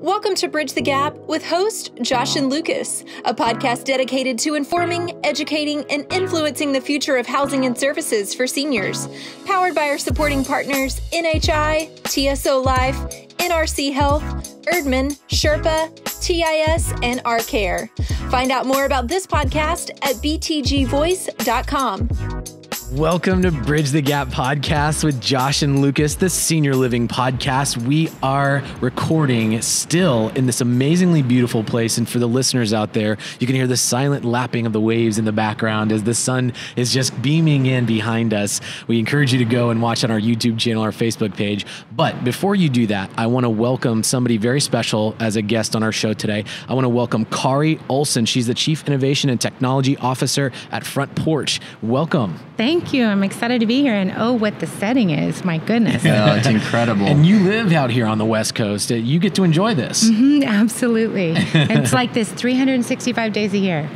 Welcome to Bridge the Gap with host Josh and Lucas, a podcast dedicated to informing, educating, and influencing the future of housing and services for seniors. Powered by our supporting partners, NHI, TSOLife, NRC Health, ERDMAN, Sherpa, TIS, and Rcare. Find out more about this podcast at btgvoice.com. Welcome to Bridge the Gap podcast with Josh and Lucas, the senior living podcast. We are recording still in this amazingly beautiful place. And for the listeners out there, you can hear the silent lapping of the waves in the background as the sun is just beaming in behind us. We encourage you to go and watch on our YouTube channel, our Facebook page. But before you do that, I want to welcome somebody very special as a guest on our show today. I want to welcome Kari Olson. She's the Chief Innovation and Technology Officer at Front Porch. Welcome. Thank you. I'm excited to be here. And oh, what the setting is. My goodness. Oh, it's incredible. And you live out here on the West Coast. You get to enjoy this. Mm-hmm, absolutely. It's like this 365 days a year.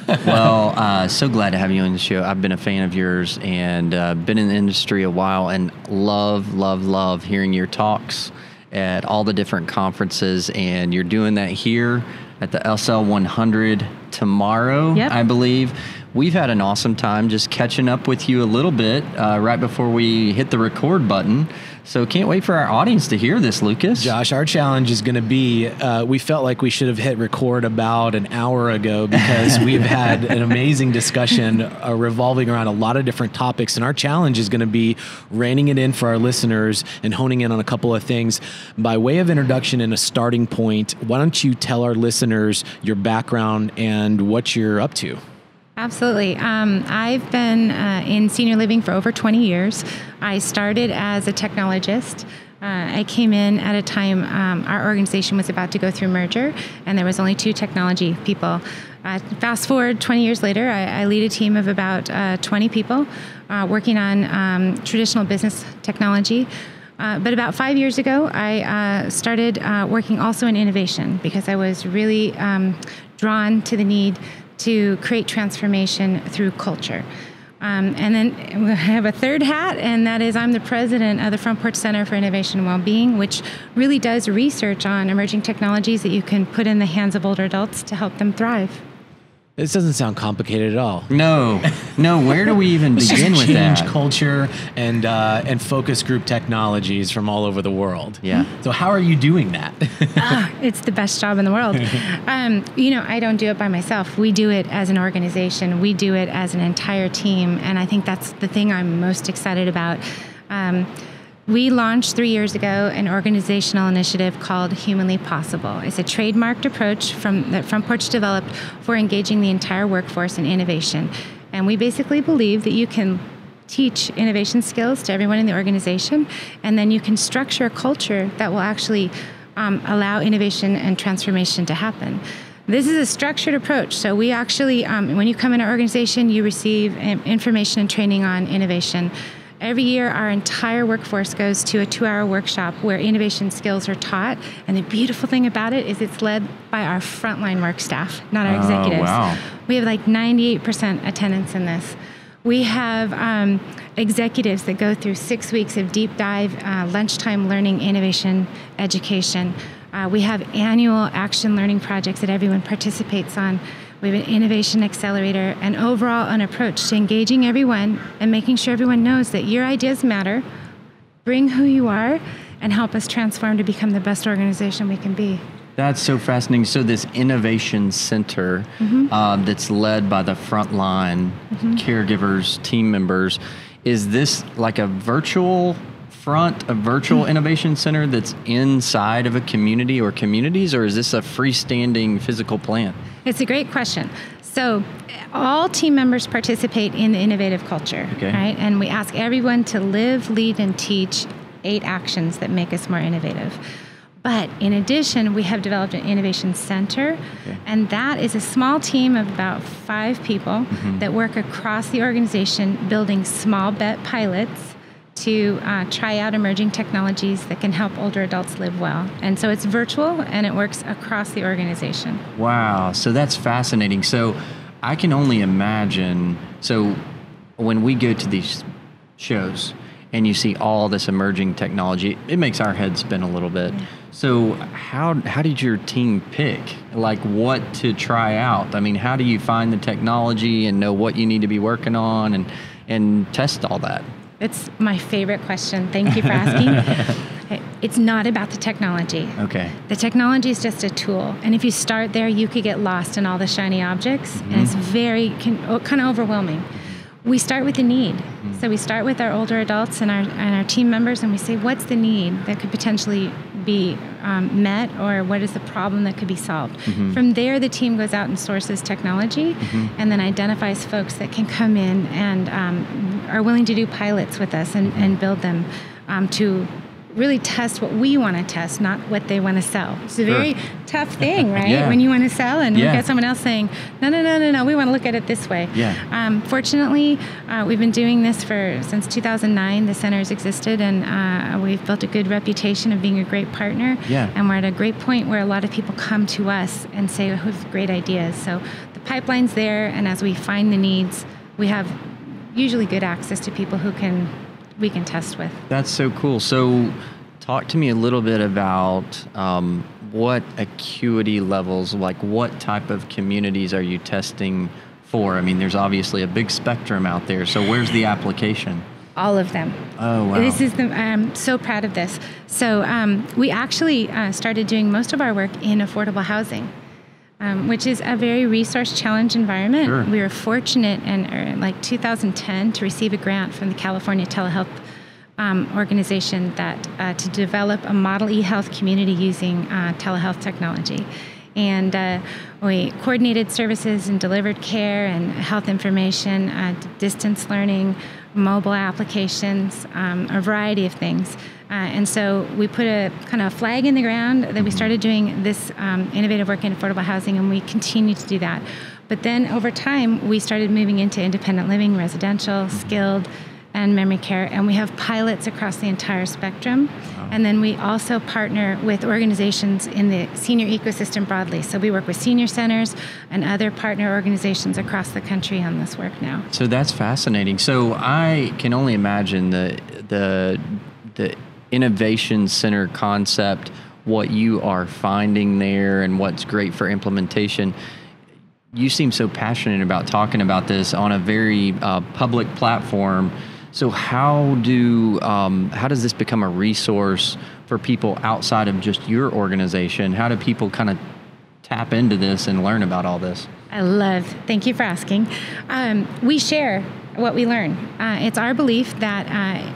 Well, so glad to have you on the show. I've been a fan of yours and been in the industry a while and love hearing your talks at all the different conferences. And you're doing that here at the SL 100 tomorrow, yep. I believe. We've had an awesome time just catching up with you a little bit right before we hit the record button. So can't wait for our audience to hear this, Lucas. Josh, our challenge is going to be, we felt like we should have hit record about an hour ago because we've had an amazing discussion revolving around a lot of different topics. And our challenge is going to be reining it in for our listeners and honing in on a couple of things. By way of introduction and a starting point, why don't you tell our listeners your background and what you're up to? Absolutely. I've been in senior living for over 20 years. I started as a technologist. I came in at a time our organization was about to go through merger, and there was only 2 technology people. Fast forward 20 years later, I lead a team of about 20 people working on traditional business technology. But about 5 years ago, I started working also in innovation because I was really drawn to the need to create transformation through culture. And then I have a third hat, and that is I'm the president of the Front Porch Center for Innovation and Wellbeing, which really does research on emerging technologies that you can put in the hands of older adults to help them thrive. This doesn't sound complicated at all. No. Where do we even begin with that? Change culture and focus group technologies from all over the world. Yeah. So how are you doing that? It's the best job in the world. I don't do it by myself. We do it as an organization. We do it as an entire team. And I think that's the thing I'm most excited about. We launched 3 years ago an organizational initiative called Humanly Possible. It's a trademarked approach that Front Porch developed for engaging the entire workforce in innovation. And we basically believe that you can teach innovation skills to everyone in the organization, and then you can structure a culture that will actually allow innovation and transformation to happen. This is a structured approach. So we actually, when you come in our organization, you receive information and training on innovation. Every year, our entire workforce goes to a 2-hour workshop where innovation skills are taught. And the beautiful thing about it is it's led by our frontline work staff, not our executives. Wow. We have like 98% attendance in this. We have executives that go through 6 weeks of deep dive, lunchtime learning, innovation, education. We have annual action learning projects that everyone participates on. We have an innovation accelerator, and overall an approach to engaging everyone and making sure everyone knows that your ideas matter, bring who you are, and help us transform to become the best organization we can be. That's so fascinating. So this innovation center that's led by the frontline caregivers, team members, is this like a virtual innovation center that's inside of a community or communities, or is this a freestanding physical plant? It's a great question. So all team members participate in the innovative culture, right? And we ask everyone to live, lead, and teach 8 actions that make us more innovative. But in addition, we have developed an innovation center, and that is a small team of about 5 people that work across the organization building small bet pilots to try out emerging technologies that can help older adults live well. And so it's virtual, and it works across the organization. Wow, so that's fascinating. So I can only imagine, so when we go to these shows and you see all this emerging technology, it makes our head spin a little bit. Yeah. So how did your team pick, like, what to try out? I mean, how do you find the technology and know what you need to be working on and test all that? It's my favorite question. Thank you for asking. It's not about the technology. Okay. The technology is just a tool. And if you start there, you could get lost in all the shiny objects. And it's kind of overwhelming. We start with the need. So we start with our older adults and our team members, and we say, what's the need that could potentially be met, or what is the problem that could be solved? From there, the team goes out and sources technology, and then identifies folks that can come in and are willing to do pilots with us and build them to really test what we want to test, not what they want to sell. It's a very tough thing, right? When you want to sell and look at someone else saying, no, we want to look at it this way. Fortunately, we've been doing this since 2009. The center has existed, and we've built a good reputation of being a great partner. And we're at a great point where a lot of people come to us and say, we have great ideas. So the pipeline's there, and as we find the needs, we have usually good access to people we can test with. That's so cool. So talk to me a little bit about what acuity levels, like what type of communities are you testing for? I mean, there's obviously a big spectrum out there. So where's the application? All of them. Oh, wow. I'm so proud of this. So we actually started doing most of our work in affordable housing. Which is a very resource-challenged environment. We were fortunate in 2010 to receive a grant from the California Telehealth organization to develop a Model E-Health community using telehealth technology. And we coordinated services and delivered care and health information, distance learning, mobile applications, a variety of things. And so we put a kind of flag in the ground that we started doing this innovative work in affordable housing, and we continue to do that. But then over time, we started moving into independent living, residential, skilled, and memory care, and we have pilots across the entire spectrum. Wow. And then we also partner with organizations in the senior ecosystem broadly. So we work with senior centers and other partner organizations across the country on this work now. So that's fascinating. So I can only imagine the innovation center concept, what you are finding there and what's great for implementation. You seem so passionate about talking about this on a very public platform. So how does this become a resource for people outside of just your organization? How do people kind of tap into this and learn about all this? Thank you for asking. We share what we learn. It's our belief that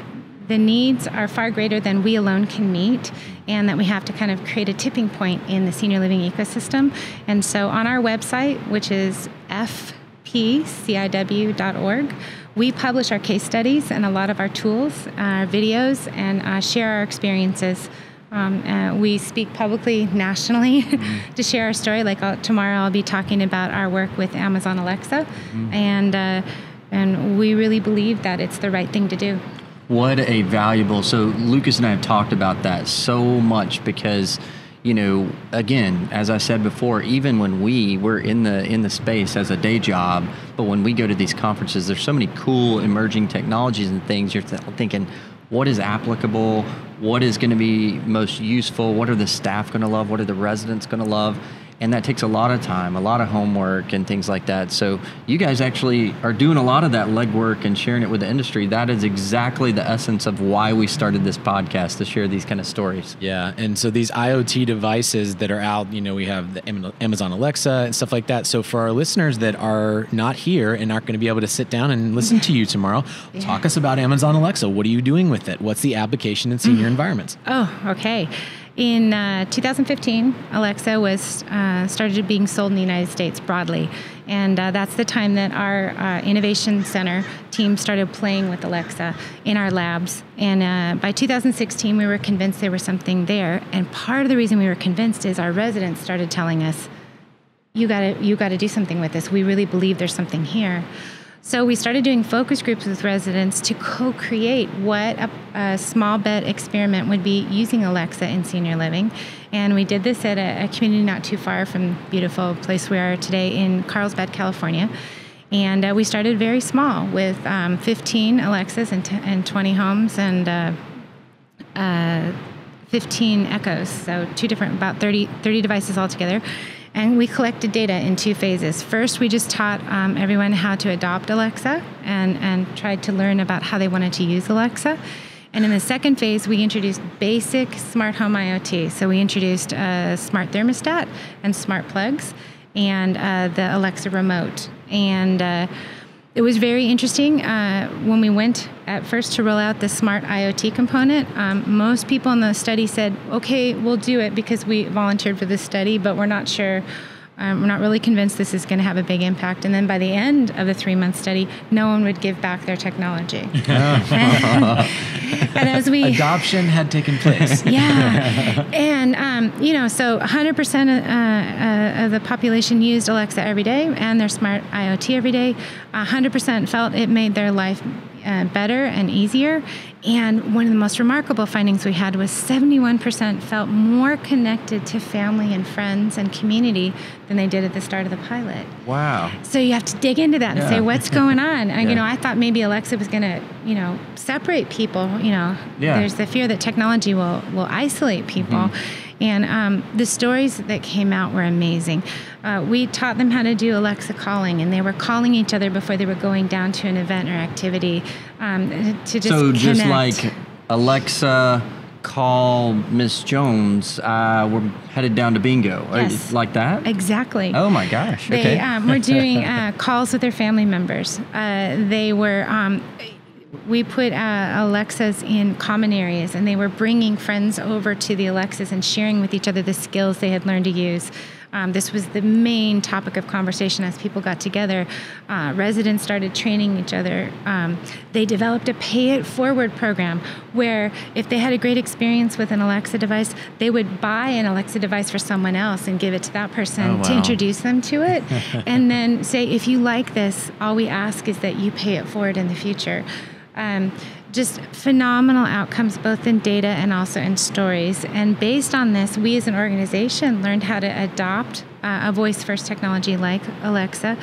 the needs are far greater than we alone can meet, and that we have to kind of create a tipping point in the senior living ecosystem. And so on our website, which is fpciw.org, we publish our case studies and a lot of our tools, our videos, and share our experiences. We speak publicly nationally to share our story. Like tomorrow I'll be talking about our work with Amazon Alexa, and we really believe that it's the right thing to do. What a valuable, so Lucas and I have talked about that so much because, you know, again, as I said before, even when we're in the space as a day job, but when we go to these conferences, there's so many cool emerging technologies and things. You're thinking, what is applicable? What is going to be most useful? What are the staff going to love? What are the residents going to love? And that takes a lot of time, a lot of homework and things like that. So you guys actually are doing a lot of that legwork and sharing it with the industry. That is exactly the essence of why we started this podcast, to share these kind of stories. Yeah. And so these IoT devices that are out, you know, we have the Amazon Alexa and stuff like that. So for our listeners that are not here and aren't going to be able to sit down and listen to you tomorrow, talk us about Amazon Alexa. What are you doing with it? What's the application in senior environments? Oh, okay. In 2015, Alexa was started being sold in the United States broadly, and that's the time that our Innovation Center team started playing with Alexa in our labs. And by 2016, we were convinced there was something there. And part of the reason we were convinced is our residents started telling us, "You got to do something with this. We really believe there's something here." So we started doing focus groups with residents to co-create what a small bet experiment would be using Alexa in senior living. And we did this at a community not too far from the beautiful place we are today in Carlsbad, California. And we started very small with 15 Alexas and 20 homes and 15 Echoes, so about 30 devices altogether. And we collected data in 2 phases. First, we just taught everyone how to adopt Alexa and tried to learn about how they wanted to use Alexa. And in the second phase, we introduced basic smart home IoT. So we introduced a smart thermostat and smart plugs and the Alexa remote. And it was very interesting when we went at first to roll out the smart IoT component. Most people in the study said, okay, we'll do it because we volunteered for this study, but we're not sure. We're not really convinced this is going to have a big impact. And then by the end of the 3-month study, no one would give back their technology. And as adoption had taken place. Yeah. And, so 100% of the population used Alexa every day and their smart IoT every day. 100% felt it made their life better and easier. And one of the most remarkable findings we had was 71% felt more connected to family and friends and community than they did at the start of the pilot. Wow. So you have to dig into that and say, what's going on? And, I thought maybe Alexa was going to, separate people. There's the fear that technology will isolate people. And the stories that came out were amazing. We taught them how to do Alexa calling, and they were calling each other before they were going down to an event or activity to just connect. Just like Alexa, call Miss Jones, we're headed down to bingo. Yes. Like that? Exactly. Oh my gosh. They Okay. were doing calls with their family members. They were... We put Alexas in common areas, and they were bringing friends over to the Alexas and sharing with each other the skills they had learned to use. This was the main topic of conversation as people got together. Residents started training each other. They developed a pay-it-forward program where if they had a great experience with an Alexa device, they would buy an Alexa device for someone else and give it to that person to introduce them to it. And then say, if you like this, all we ask is that you pay it forward in the future. Just phenomenal outcomes, both in data and also in stories. And based on this, we as an organization learned how to adopt a voice-first technology like Alexa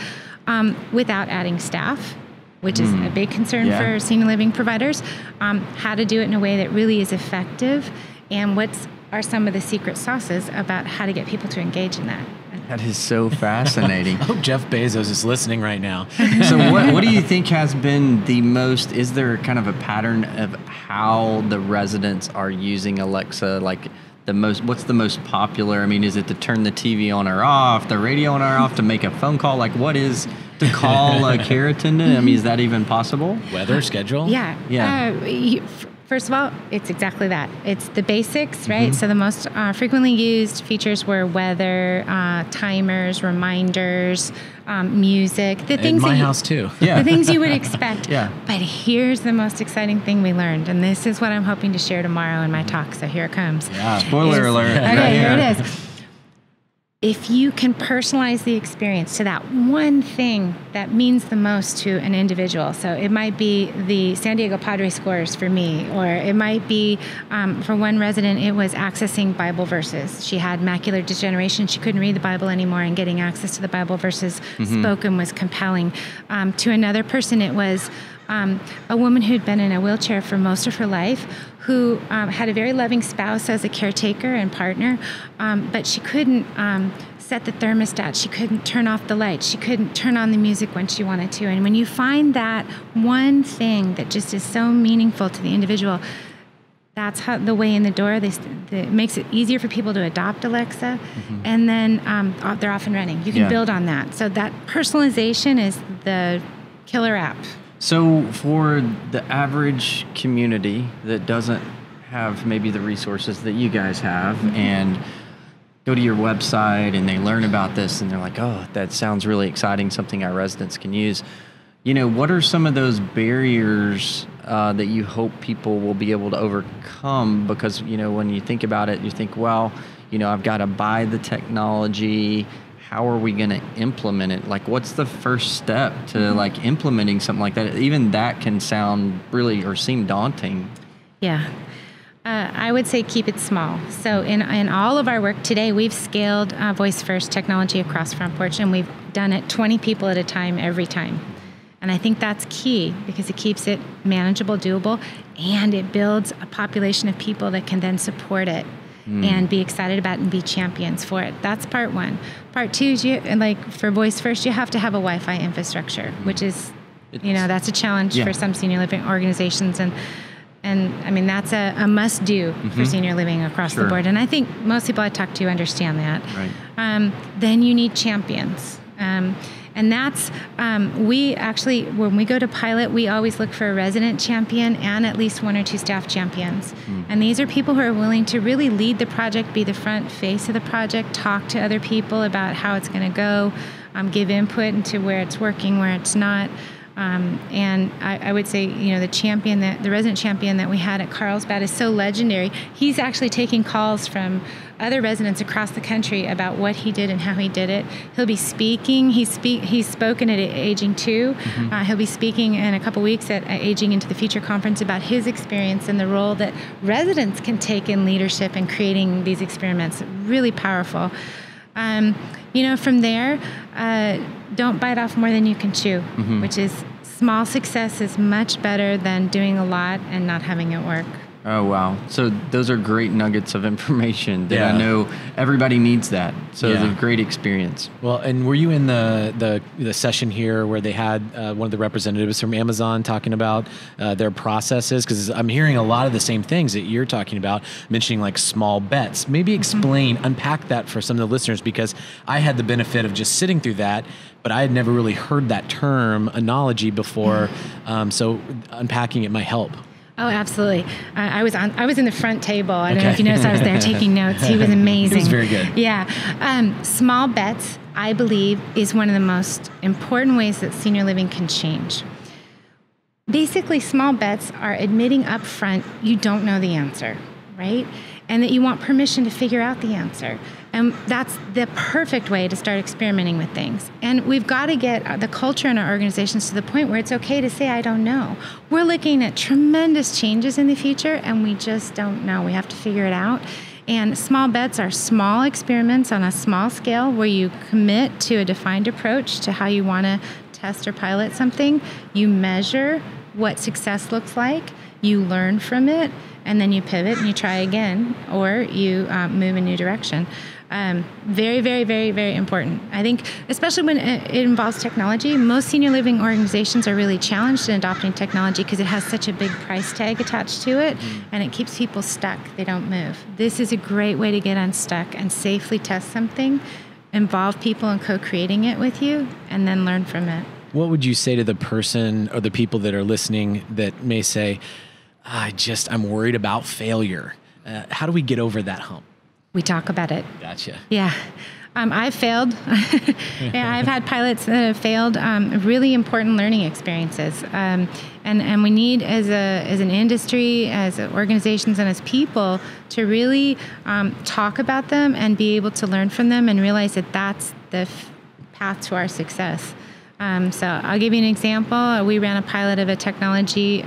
without adding staff, which is a big concern for senior living providers, how to do it in a way that really is effective, and what are some of the secret sauces about how to get people to engage in that. That is so fascinating. I hope Jeff Bezos is listening right now. So what do you think has been the most, is there kind of a pattern of how the residents are using Alexa? Like what's the most popular? I mean, is it to turn the TV on or off, the radio on or off, to make a phone call? Like what is to call a care attendant? I mean, is that even possible? Weather, schedule? Yeah. First of all, it's exactly that. It's the basics, right? So the most frequently used features were weather, timers, reminders, music. The things in my house too. The things you would expect. Yeah. But here's the most exciting thing we learned, and this is what I'm hoping to share tomorrow in my talk. So here it comes. Yeah. Spoiler alert. Okay, here it is. If you can personalize the experience to that one thing that means the most to an individual, so it might be the San Diego Padres scores for me, or it might be, for one resident, it was accessing Bible verses. She had macular degeneration. She couldn't read the Bible anymore, and getting access to the Bible verses spoken was compelling. To another person, it was a woman who'd been in a wheelchair for most of her life, who had a very loving spouse as a caretaker and partner, but she couldn't set the thermostat. She couldn't turn off the lights. She couldn't turn on the music when she wanted to. And when you find that one thing that just is so meaningful to the individual, that's how the way in the door. It makes it easier for people to adopt Alexa, and then they're off and running. You can build on that. So that personalization is the killer app. So for the average community that doesn't have maybe the resources that you guys have and go to your website and they learn about this and they're like, oh, that sounds really exciting, something our residents can use. What are some of those barriers that you hope people will be able to overcome? Because, when you think about it, you think, well, I've got to buy the technology. How are we going to implement it? Like, what's the first step to like implementing something like that? Even that can sound really or seem daunting. Yeah. I would say keep it small. So in all of our work today, we've scaled voice-first technology across Front Porch, and we've done it 20 people at a time every time. And I think that's key because it keeps it manageable, doable, and it builds a population of people that can then support it and be excited about it and be champions for it. That's part one. Part two is for voicefirst, you have to have a Wi-Fi infrastructure, which is, that's a challenge for some senior living organizations. And I mean, that's a must-do for senior living across the board. And I think most people I talk to understand that. Right. Then you need champions. And that's, we actually, when we go to pilot, we always look for a resident champion and at least 1 or 2 staff champions. And these are people who are willing to really lead the project, be the front face of the project, talk to other people about how it's going to go, give input into where it's working, where it's not. And I would say, the resident champion that we had at Carlsbad is so legendary. He's actually taking calls from other residents across the country about what he did and how he did it. He'll be speaking. He's spoken at Aging 2. He'll be speaking in a couple weeks at Aging Into the Future conference about his experience and the role that residents can take in leadership and creating these experiments. Really powerful. From there, don't bite off more than you can chew, which is small success is much better than doing a lot and not having it work. Oh, wow. So those are great nuggets of information that I know everybody needs that. So it's a great experience. Well, and were you in the session here where they had one of the representatives from Amazon talking about their processes? Because I'm hearing a lot of the same things that you're talking about, mentioning like small bets. Maybe explain, unpack that for some of the listeners, because I had the benefit of just sitting through that, but I had never really heard that term analogy before. So unpacking it might help. Oh, absolutely. I was in the front table. I don't know if you noticed I was there taking notes. He was amazing. He was very good. Yeah. Small bets, I believe, is one of the most important ways that senior living can change. Basically, small bets are admitting up front you don't know the answer, right? And that you want permission to figure out the answer. And that's the perfect way to start experimenting with things. And we've got to get the culture in our organizations to the point where it's okay to say, I don't know. We're looking at tremendous changes in the future, and we just don't know. We have to figure it out. And small bets are small experiments on a small scale where you commit to a defined approach to how you want to test or pilot something. You measure what success looks like. You learn from it, and then you pivot and you try again, or you move a new direction. Very, very, very, very important. I think, especially when it involves technology, most senior living organizations are really challenged in adopting technology because it has such a big price tag attached to it, and it keeps people stuck. They don't move. This is a great way to get unstuck and safely test something, involve people in co-creating it with you, and then learn from it. What would you say to the person or the people that are listening that may say, I'm worried about failure? How do we get over that hump? We talk about it. Gotcha. Yeah. I've failed. I've had pilots that have failed. Really important learning experiences. And we need, as an industry, as organizations, and as people, to really talk about them and be able to learn from them and realize that that's the path to our success. So I'll give you an example. We ran a pilot of a technology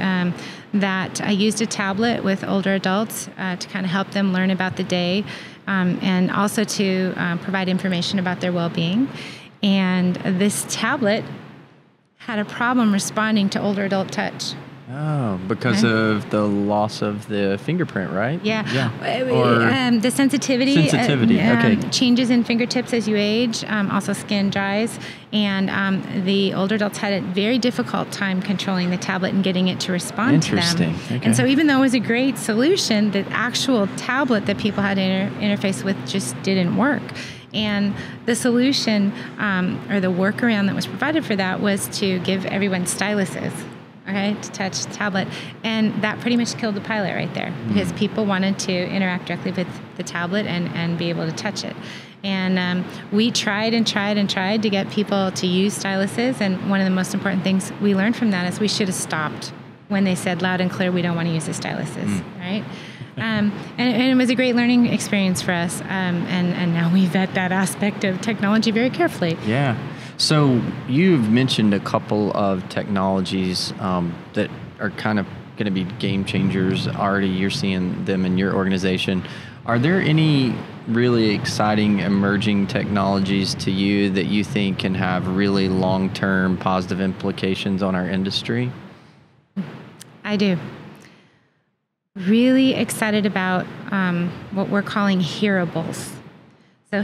that I used a tablet with older adults to kind of help them learn about the day and also to provide information about their well-being. And this tablet had a problem responding to older adult touch. Oh, because of the loss of the fingerprint, right? Yeah. Or the sensitivity. Okay. Changes in fingertips as you age. Also, skin dries. And the older adults had a very difficult time controlling the tablet and getting it to respond to them. Interesting. Okay. And so even though it was a great solution, the actual tablet that people had to interface with just didn't work. And the solution or the workaround that was provided for that was to give everyone styluses. Okay, to touch the tablet. And that pretty much killed the pilot right there because people wanted to interact directly with the tablet and be able to touch it. And we tried to get people to use styluses. And one of the most important things we learned from that is we should have stopped when they said loud and clear, we don't want to use the styluses, right? And it was a great learning experience for us. And now we vet that aspect of technology very carefully. Yeah. So you've mentioned a couple of technologies that are kind of going to be game changers already. You're seeing them in your organization. Are there any really exciting emerging technologies to you that you think can have really long-term positive implications on our industry? I do. Really excited about what we're calling hearables. So,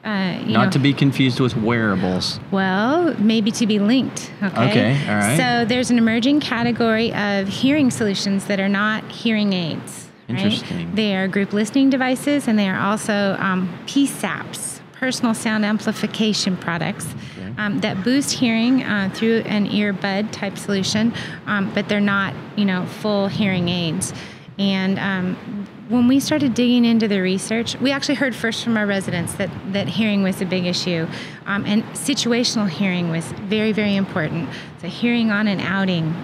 not to be confused with wearables. Well, maybe to be linked. Okay, all right. So there's an emerging category of hearing solutions that are not hearing aids. Interesting. Right? They are group listening devices, and they are also PSAPs, personal sound amplification products, that boost hearing through an earbud type solution, but they're not, full hearing aids. And when we started digging into the research, we actually heard first from our residents that hearing was a big issue, and situational hearing was very, very important. So hearing on an outing,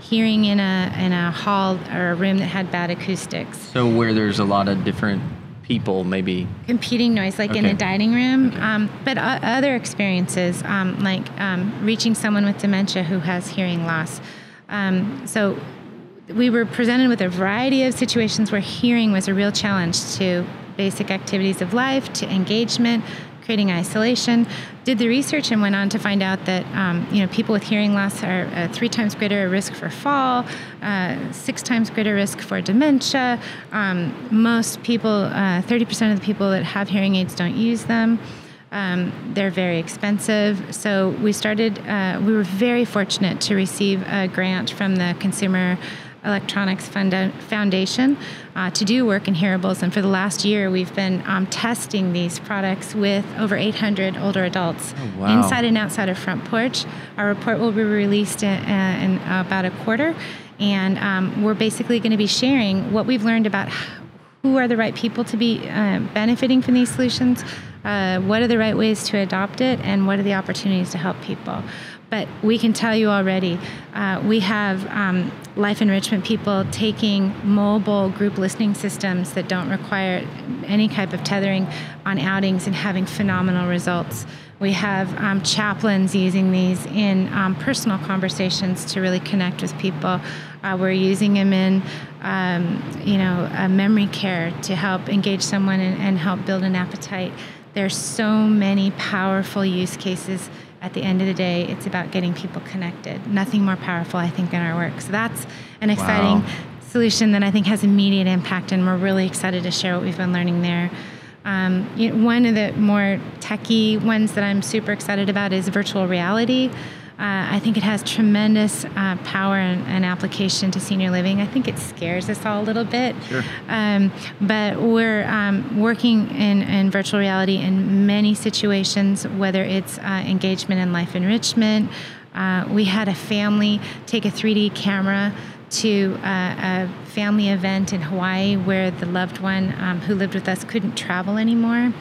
hearing in a hall or a room that had bad acoustics. So where there's a lot of different people, maybe competing noise, like in a dining room, but other experiences, like reaching someone with dementia who has hearing loss. So we were presented with a variety of situations where hearing was a real challenge to basic activities of life, to engagement, creating isolation. Did the research and went on to find out that people with hearing loss are 3 times greater risk for fall, 6 times greater risk for dementia. Most people, 30% of the people that have hearing aids don't use them. They're very expensive. So we were very fortunate to receive a grant from the Consumer Electronics Foundation to do work in hearables. And for the last year, we've been testing these products with over 800 older adults inside and outside of Front Porch. Our report will be released in about a quarter. And we're basically going to be sharing what we've learned about who are the right people to be benefiting from these solutions, what are the right ways to adopt it, and what are the opportunities to help people. But we can tell you already, we have life enrichment people taking mobile group listening systems that don't require any type of tethering on outings and having phenomenal results. We have chaplains using these in personal conversations to really connect with people. We're using them in, a memory care to help engage someone and help build an appetite. There's so many powerful use cases. At the end of the day, it's about getting people connected. Nothing more powerful, I think, in our work. So that's an exciting solution that I think has immediate impact, and we're really excited to share what we've been learning there. One of the more techie ones that I'm super excited about is virtual reality. I think it has tremendous power and application to senior living. I think it scares us all a little bit. Sure. But we're working in virtual reality in many situations, whether it's engagement and life enrichment. We had a family take a 3D camera to a family event in Hawaii where the loved one who lived with us couldn't travel anymore.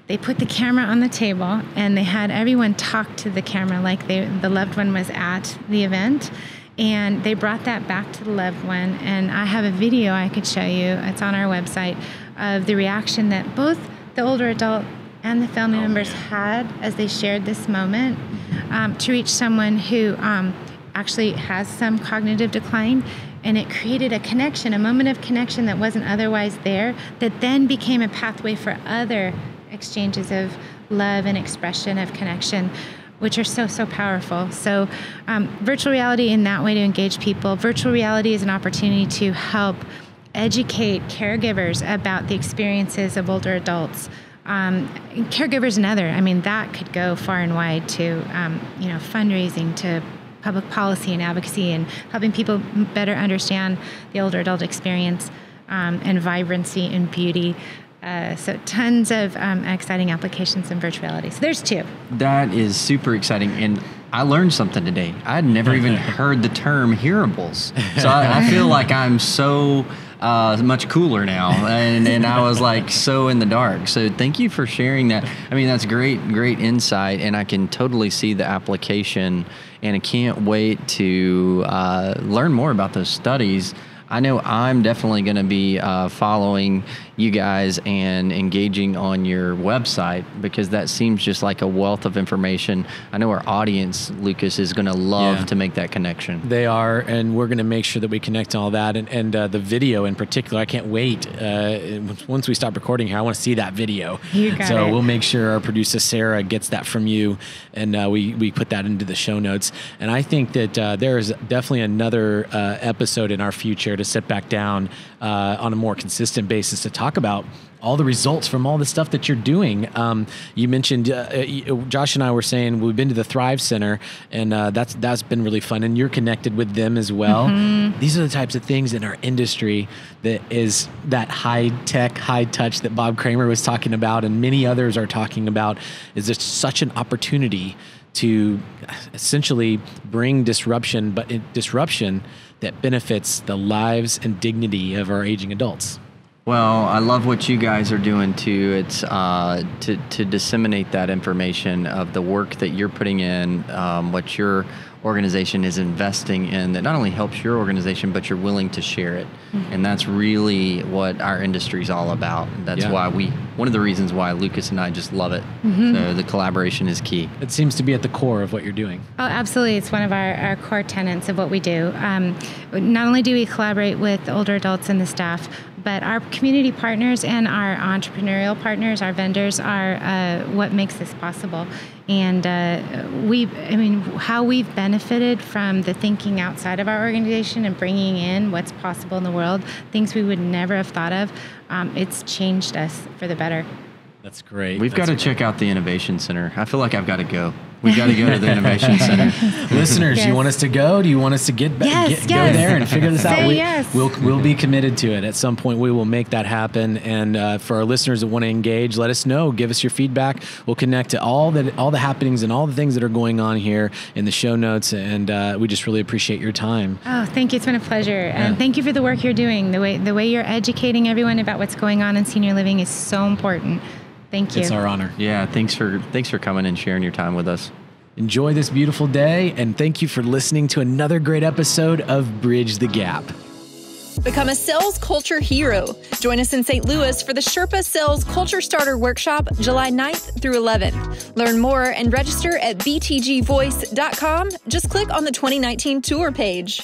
They put the camera on the table and they had everyone talk to the camera like the loved one was at the event. And they brought that back to the loved one. And I have a video I could show you, it's on our website, of the reaction that both the older adult and the family members had as they shared this moment to reach someone who actually has some cognitive decline. And it created a connection, a moment of connection that wasn't otherwise there, that then became a pathway for other exchanges of love and expression of connection, which are so, so powerful. So virtual reality in that way to engage people. Virtual reality is an opportunity to help educate caregivers about the experiences of older adults. Caregivers and other, that could go far and wide to, fundraising, to public policy and advocacy, and helping people better understand the older adult experience and vibrancy and beauty. So tons of exciting applications in virtuality. So there's 2. That is super exciting. And I learned something today. I had never even heard the term hearables. So I feel like I'm so much cooler now. And I was like so in the dark. So thank you for sharing that. That's great insight. And I can totally see the application. And I can't wait to learn more about those studies. I know I'm definitely going to be following you guys and engaging on your website, because that seems just like a wealth of information. I know our audience, Lucas, is going to love to make that connection. They are, and we're going to make sure that we connect all that. And the video in particular, I can't wait. Once we stop recording here, I want to see that video. You got so it. we'll make sure our producer, Sarah, gets that from you, and we put that into the show notes. And I think that there is definitely another episode in our future to sit back down on a more consistent basis to talk about all the results from all the stuff that you're doing. You mentioned, Josh and I were saying we've been to the Thrive Center, and that's been really fun, and you're connected with them as well. Mm-hmm. These are the types of things in our industry that is that high tech, high touch that Bob Kramer was talking about, and many others are talking about. Is just such an opportunity to essentially bring disruption, but disruption that benefits the lives and dignity of our aging adults. Well, I love what you guys are doing too. It's to disseminate that information of the work that you're putting in, what your organization is investing in, that not only helps your organization, but you're willing to share it. Mm-hmm. And that's really what our industry is all about. That's why one of the reasons why Lucas and I just love it. Mm-hmm. So the collaboration is key. It seems to be at the core of what you're doing. Oh, absolutely. It's one of our core tenets of what we do. Not only do we collaborate with older adults and the staff, but our community partners and our entrepreneurial partners, our vendors, are what makes this possible. And how we've benefited from the thinking outside of our organization and bringing in what's possible in the world, things we would never have thought of, it's changed us for the better. That's great. We've got to check out the Innovation Center. I feel like I've got to go. We've got to go to the Innovation Center. Listeners, you want us to go? Do you want us to go there and figure this out? We'll be committed to it. At some point, we will make that happen. And for our listeners that want to engage, let us know. Give us your feedback. We'll connect to all the happenings and all the things that are going on here in the show notes. And we just really appreciate your time. Oh, thank you. It's been a pleasure. And thank you for the work you're doing. The way you're educating everyone about what's going on in senior living is so important. Thank you. It's our honor. Yeah, thanks for coming and sharing your time with us. Enjoy this beautiful day, and thank you for listening to another great episode of Bridge the Gap. Become a sales culture hero. Join us in St. Louis for the Sherpa Sales Culture Starter Workshop, July 9th through 11th. Learn more and register at btgvoice.com. Just click on the 2019 tour page.